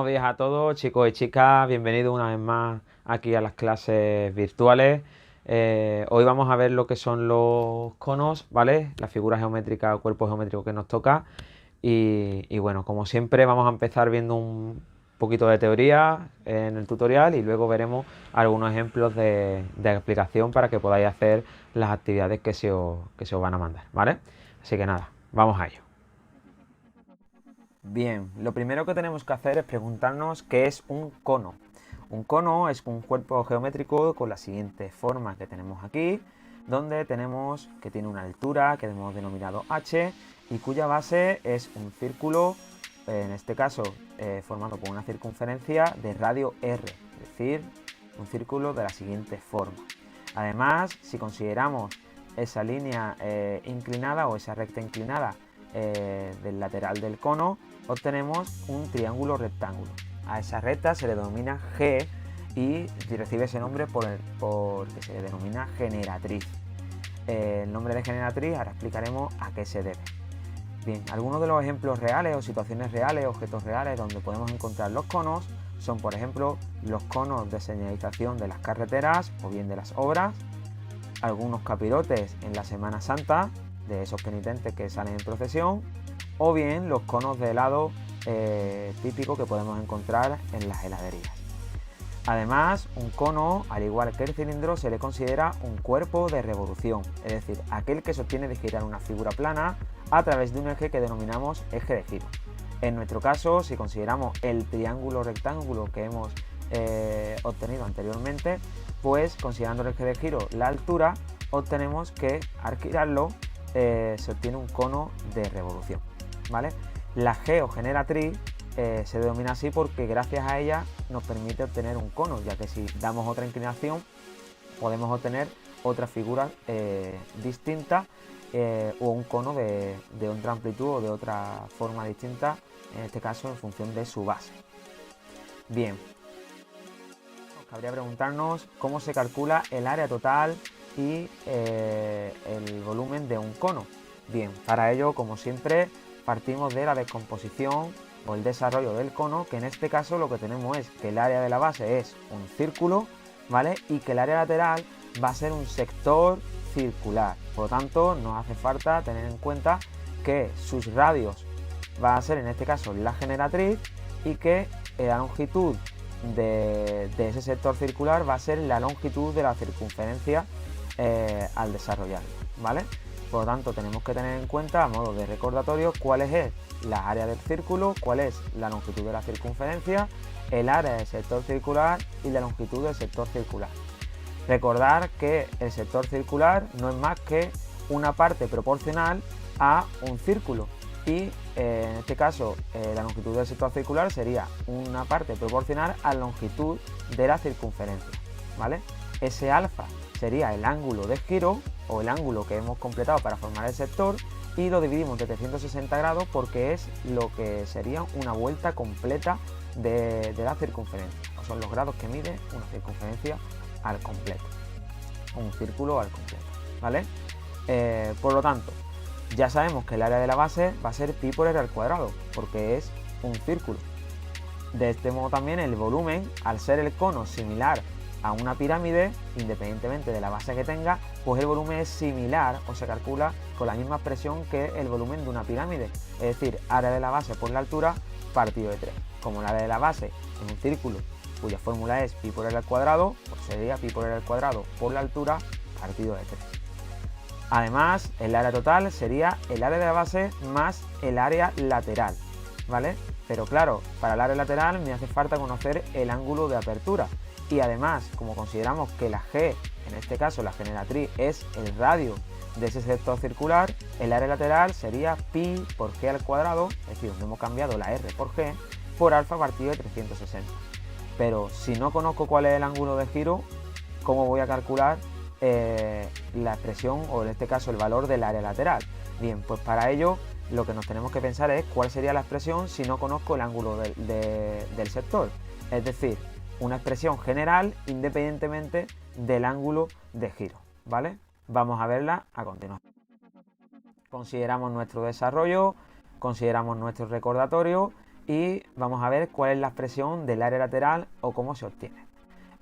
Buenos días a todos, chicos y chicas. Bienvenidos una vez más aquí a las clases virtuales. Hoy vamos a ver lo que son los conos, ¿vale? La figura geométrica o cuerpo geométrico que nos toca. Y bueno, como siempre, vamos a empezar viendo un poquito de teoría en el tutorial y luego veremos algunos ejemplos de explicación para que podáis hacer las actividades que se os van a mandar, ¿vale? Así que nada, vamos a ello. Bien, lo primero que tenemos que hacer es preguntarnos qué es un cono. Un cono es un cuerpo geométrico con la siguiente forma que tenemos aquí, donde tenemos que tiene una altura que hemos denominado h y cuya base es un círculo, en este caso formado por una circunferencia de radio r, es decir, un círculo de la siguiente forma. Además, si consideramos esa línea inclinada o esa recta inclinada del lateral del cono, obtenemos un triángulo rectángulo. A esa recta se le denomina G y recibe ese nombre porque se le denomina generatriz. El nombre de generatriz ahora explicaremos a qué se debe. Bien, algunos de los ejemplos reales o situaciones reales, objetos reales donde podemos encontrar los conos son, por ejemplo, los conos de señalización de las carreteras o bien de las obras, algunos capirotes en la Semana Santa, de esos penitentes que salen en procesión, o bien los conos de helado típicos que podemos encontrar en las heladerías. Además, un cono, al igual que el cilindro, se le considera un cuerpo de revolución, es decir, aquel que sostiene de girar una figura plana a través de un eje que denominamos eje de giro. En nuestro caso, si consideramos el triángulo rectángulo que hemos obtenido anteriormente, pues considerando el eje de giro la altura, obtenemos que al girarlo se obtiene un cono de revolución, ¿vale? La geogeneratriz se denomina así porque gracias a ella nos permite obtener un cono, ya que si damos otra inclinación podemos obtener otra figura distinta o un cono de otra amplitud o de otra forma distinta, en este caso en función de su base. Bien, cabría preguntarnos cómo se calcula el área total y el volumen de un cono. Bien, para ello, como siempre, partimos de la descomposición o el desarrollo del cono, que en este caso lo que tenemos es que el área de la base es un círculo, ¿vale? Y que el área lateral va a ser un sector circular. Por lo tanto, nos hace falta tener en cuenta que sus radios va a ser en este caso la generatriz y que la longitud de ese sector circular va a ser la longitud de la circunferencia al desarrollarlo, ¿vale? Por lo tanto, tenemos que tener en cuenta, a modo de recordatorio, cuál es la área del círculo, cuál es la longitud de la circunferencia, el área del sector circular y la longitud del sector circular. Recordar que el sector circular no es más que una parte proporcional a un círculo y en este caso la longitud del sector circular sería una parte proporcional a la longitud de la circunferencia, ¿vale? Ese alfa sería el ángulo de giro o el ángulo que hemos completado para formar el sector y lo dividimos de 360 grados porque es lo que sería una vuelta completa de la circunferencia, o son los grados que mide una circunferencia al completo, un círculo al completo, ¿vale? Por lo tanto, ya sabemos que el área de la base va a ser pi por r al cuadrado porque es un círculo. De este modo también el volumen, al ser el cono similar a una pirámide, independientemente de la base que tenga, pues el volumen es similar o se calcula con la misma expresión que el volumen de una pirámide, es decir, área de la base por la altura partido de 3. Como el área de la base es un círculo cuya fórmula es pi por r al cuadrado, pues sería pi por r al cuadrado por la altura partido de 3. Además, el área total sería el área de la base más el área lateral, ¿vale? Pero claro, para el área lateral me hace falta conocer el ángulo de apertura. Y además, como consideramos que la G, en este caso la generatriz, es el radio de ese sector circular, el área lateral sería pi por g al cuadrado, es decir, donde hemos cambiado la r por g, por alfa partido de 360. Pero si no conozco cuál es el ángulo de giro, ¿cómo voy a calcular la expresión o en este caso el valor del área lateral? Bien, pues para ello lo que nos tenemos que pensar es cuál sería la expresión si no conozco el ángulo del sector. Es decir, una expresión general independientemente del ángulo de giro, ¿vale? Vamos a verla a continuación. Consideramos nuestro desarrollo, consideramos nuestro recordatorio y vamos a ver cuál es la expresión del área lateral o cómo se obtiene.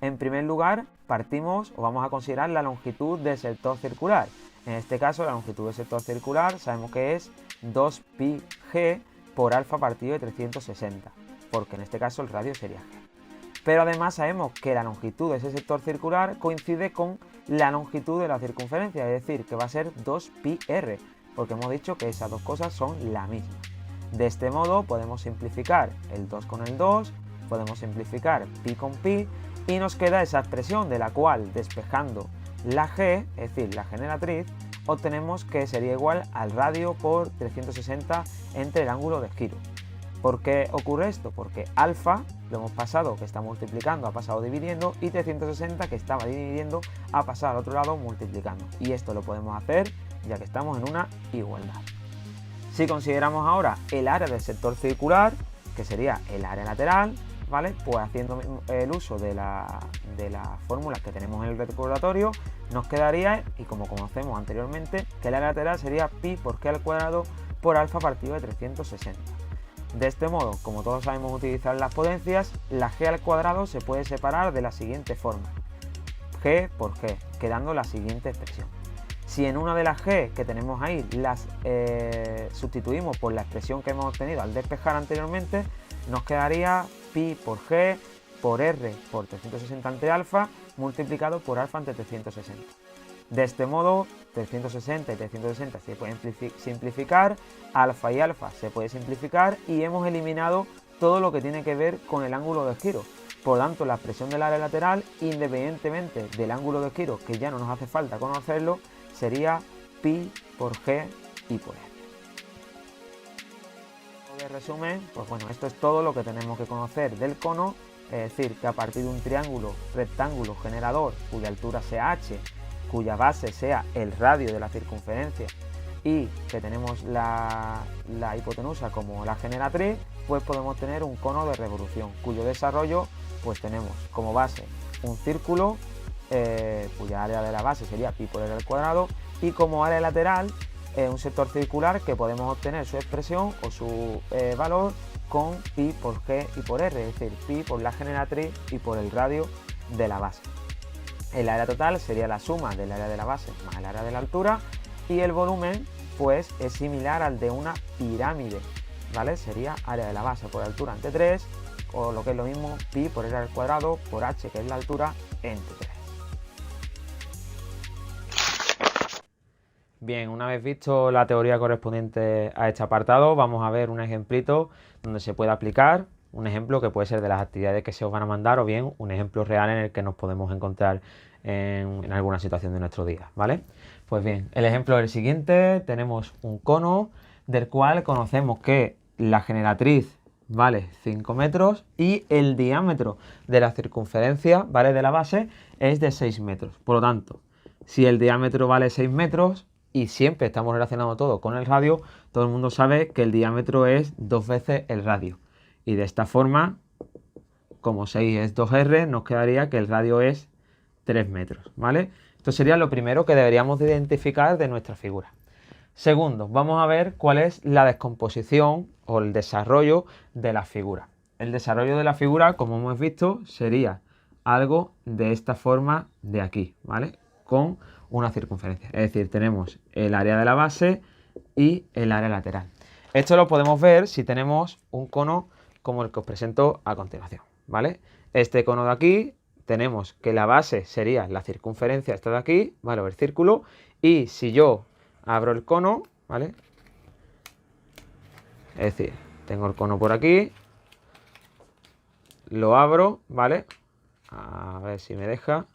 En primer lugar, partimos o vamos a considerar la longitud del sector circular. En este caso, la longitud del sector circular sabemos que es 2πg por alfa partido de 360, porque en este caso el radio sería g. Pero además sabemos que la longitud de ese sector circular coincide con la longitud de la circunferencia, es decir, que va a ser 2πr, porque hemos dicho que esas dos cosas son la misma. De este modo podemos simplificar el 2 con el 2, podemos simplificar pi con pi y nos queda esa expresión de la cual, despejando la g, es decir, la generatriz, obtenemos que sería igual al radio por 360 entre el ángulo de giro. ¿Por qué ocurre esto? Porque alfa lo hemos pasado, que está multiplicando, ha pasado dividiendo, y 360, que estaba dividiendo, ha pasado al otro lado multiplicando. Y esto lo podemos hacer ya que estamos en una igualdad. Si consideramos ahora el área del sector circular, que sería el área lateral, ¿vale? Pues haciendo el uso de las fórmulas que tenemos en el recordatorio, nos quedaría, y como conocemos anteriormente, que el área lateral sería pi por g al cuadrado por alfa partido de 360. De este modo, como todos sabemos utilizar las potencias, la g al cuadrado se puede separar de la siguiente forma: g por g, quedando la siguiente expresión. Si en una de las g que tenemos ahí las sustituimos por la expresión que hemos obtenido al despejar anteriormente, nos quedaría pi por g por r por 360 ante alfa multiplicado por alfa ante 360. De este modo, 360 y 360 se pueden simplificar, alfa y alfa se puede simplificar y hemos eliminado todo lo que tiene que ver con el ángulo de giro. Por lo tanto, la expresión del área lateral, independientemente del ángulo de giro, que ya no nos hace falta conocerlo, sería pi por g y por r. De resumen, pues bueno, esto es todo lo que tenemos que conocer del cono, es decir, que a partir de un triángulo rectángulo generador cuya altura sea h, cuya base sea el radio de la circunferencia y que tenemos la hipotenusa como la generatriz, pues podemos tener un cono de revolución, cuyo desarrollo pues tenemos como base un círculo cuya área de la base sería pi por r al cuadrado, y como área lateral un sector circular que podemos obtener su expresión o su valor con pi por g y por r, es decir, pi por la generatriz y por el radio de la base. El área total sería la suma del área de la base más el área de la altura, y el volumen pues es similar al de una pirámide, ¿vale? Sería área de la base por altura entre 3, o lo que es lo mismo, pi por r al cuadrado por h, que es la altura, entre 3. Bien, una vez visto la teoría correspondiente a este apartado, vamos a ver un ejemplito donde se puede aplicar, un ejemplo que puede ser de las actividades que se os van a mandar, o bien un ejemplo real en el que nos podemos encontrar en alguna situación de nuestro día, ¿vale? Pues bien, el ejemplo es el siguiente: tenemos un cono del cual conocemos que la generatriz vale 5 metros y el diámetro de la circunferencia, ¿vale?, de la base es de 6 metros. Por lo tanto, si el diámetro vale 6 metros y siempre estamos relacionando todo con el radio, todo el mundo sabe que el diámetro es 2 veces el radio. Y de esta forma, como 6 es 2r, nos quedaría que el radio es 3 metros, ¿vale? Esto sería lo primero que deberíamos de identificar de nuestra figura. Segundo, vamos a ver cuál es la descomposición o el desarrollo de la figura. El desarrollo de la figura, como hemos visto, sería algo de esta forma de aquí, ¿vale?, con una circunferencia. Es decir, tenemos el área de la base y el área lateral. Esto lo podemos ver si tenemos un cono como el que os presento a continuación, ¿vale? Este cono de aquí, tenemos que la base sería la circunferencia esta de aquí, ¿vale?, o el círculo, y si yo abro el cono, ¿vale?, es decir, tengo el cono por aquí, lo abro, ¿vale?, a ver si me deja,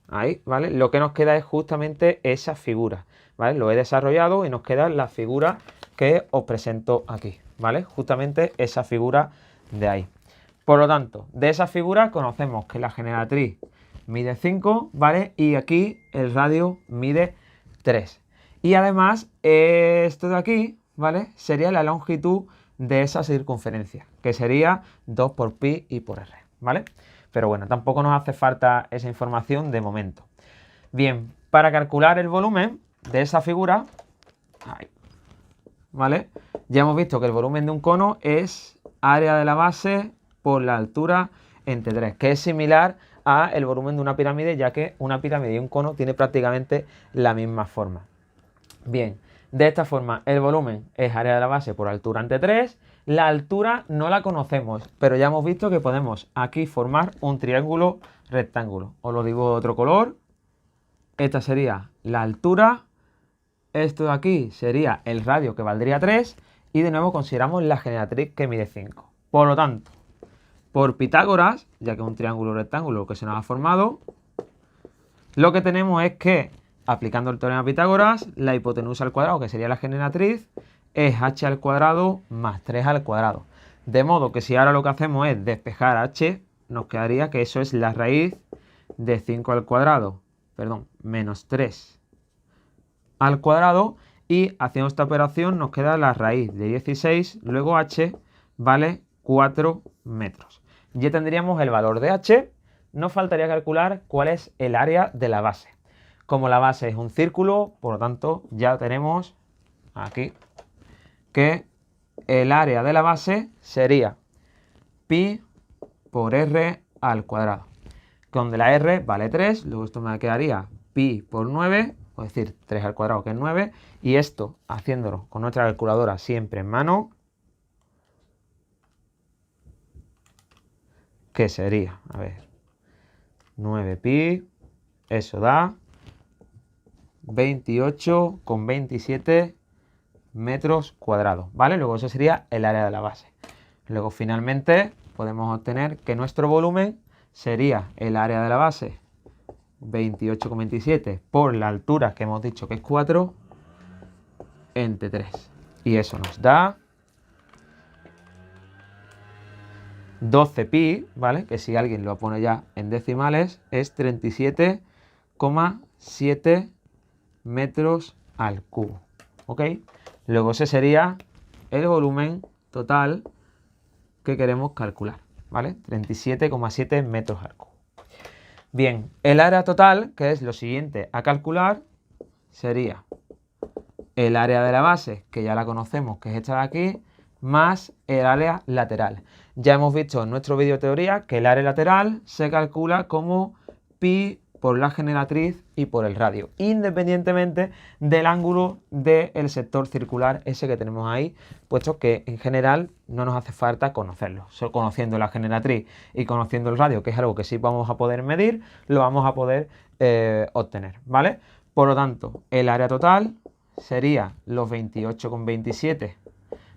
ahí, ¿vale?, lo que nos queda es justamente esa figura, ¿vale? Lo he desarrollado y nos queda la figura que os presento aquí, ¿vale? Justamente esa figura de ahí. Por lo tanto, de esa figura conocemos que la generatriz mide 5, ¿vale?, y aquí el radio mide 3. Y además, esto de aquí, ¿vale?, sería la longitud de esa circunferencia, que sería 2 por pi y por r, ¿vale? Pero bueno, tampoco nos hace falta esa información de momento. Bien, para calcular el volumen de esa figura, ¿vale?, ya hemos visto que el volumen de un cono es área de la base por la altura entre 3, que es similar a el volumen de una pirámide, ya que una pirámide y un cono tiene prácticamente la misma forma. Bien, de esta forma el volumen es área de la base por altura entre 3. La altura no la conocemos, pero ya hemos visto que podemos aquí formar un triángulo rectángulo. Os lo digo de otro color. Esta sería la altura. Esto de aquí sería el radio, que valdría 3. Y de nuevo consideramos la generatriz, que mide 5. Por lo tanto, por Pitágoras, ya que es un triángulo rectángulo que se nos ha formado, lo que tenemos es que, aplicando el teorema de Pitágoras, la hipotenusa al cuadrado, que sería la generatriz, es h al cuadrado más 3 al cuadrado. De modo que si ahora lo que hacemos es despejar h, nos quedaría que eso es la raíz de 5 al cuadrado, menos 3 al cuadrado, y haciendo esta operación nos queda la raíz de 16, luego h vale 4 metros. Ya tendríamos el valor de h, nos faltaría calcular cuál es el área de la base. Como la base es un círculo, por lo tanto ya tenemos aquí que el área de la base sería pi por r al cuadrado, donde la r vale 3, luego esto me quedaría pi por 9, es decir, 3 al cuadrado, que es 9, y esto, haciéndolo con nuestra calculadora siempre en mano, que sería, 9 pi, eso da 28,27 metros cuadrados, ¿vale? Luego eso sería el área de la base. Luego finalmente podemos obtener que nuestro volumen sería el área de la base 28,27 por la altura, que hemos dicho que es 4, entre 3. Y eso nos da 12 pi, ¿vale? Que si alguien lo pone ya en decimales, es 37,7 metros al cubo, ¿ok? Luego ese sería el volumen total que queremos calcular, ¿vale? 37,7 metros al cubo. Bien, el área total, que es lo siguiente a calcular, sería el área de la base, que ya la conocemos, que es esta de aquí, más el área lateral. Ya hemos visto en nuestro vídeo teoría que el área lateral se calcula como pi por la generatriz y por el radio, independientemente del ángulo del sector circular ese que tenemos ahí, puesto que en general no nos hace falta conocerlo. Solo conociendo la generatriz y conociendo el radio, que es algo que sí vamos a poder medir, lo vamos a poder obtener, ¿vale? Por lo tanto, el área total sería los 28,27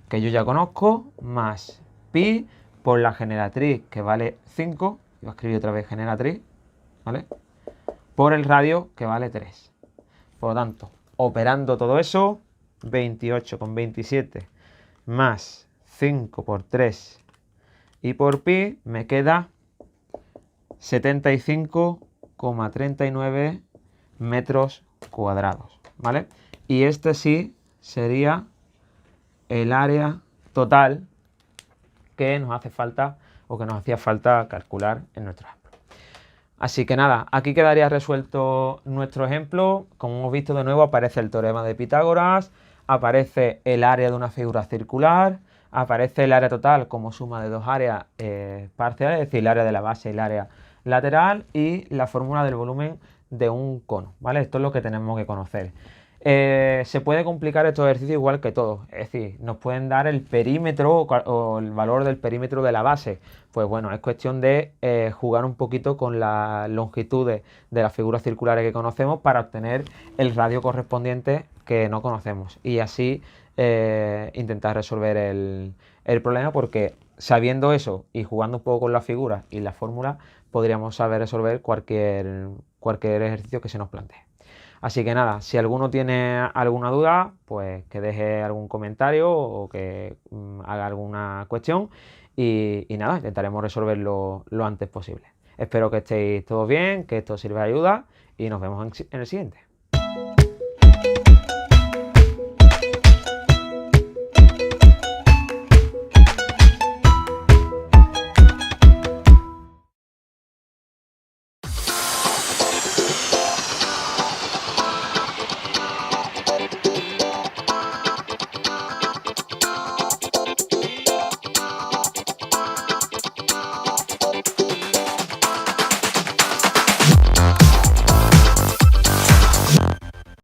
que yo ya conozco, más pi por la generatriz, que vale 5, voy a escribir otra vez generatriz, ¿vale? Por el radio, que vale 3. Por lo tanto, operando todo eso, 28,27 más 5 por 3 y por pi, me queda 75,39 metros cuadrados, ¿vale? Y este sí sería el área total que nos hace falta o que nos hacía falta calcular en nuestro ejemplo. Así que nada, aquí quedaría resuelto nuestro ejemplo. Como hemos visto, de nuevo aparece el teorema de Pitágoras, aparece el área de una figura circular, aparece el área total como suma de dos áreas parciales, es decir, el área de la base y el área lateral, y la fórmula del volumen de un cono, ¿vale? Esto es lo que tenemos que conocer. Se puede complicar estos ejercicios igual que todos, es decir, nos pueden dar el perímetro o el valor del perímetro de la base. Pues bueno, es cuestión de jugar un poquito con las longitudes de las figuras circulares que conocemos para obtener el radio correspondiente que no conocemos, y así intentar resolver el problema, porque sabiendo eso y jugando un poco con las figuras y las fórmulas, podríamos saber resolver cualquier ejercicio que se nos plantee. Así que nada, si alguno tiene alguna duda, pues que deje algún comentario o que haga alguna cuestión, y nada, intentaremos resolverlo lo antes posible. Espero que estéis todos bien, que esto sirva de ayuda, y nos vemos en el siguiente.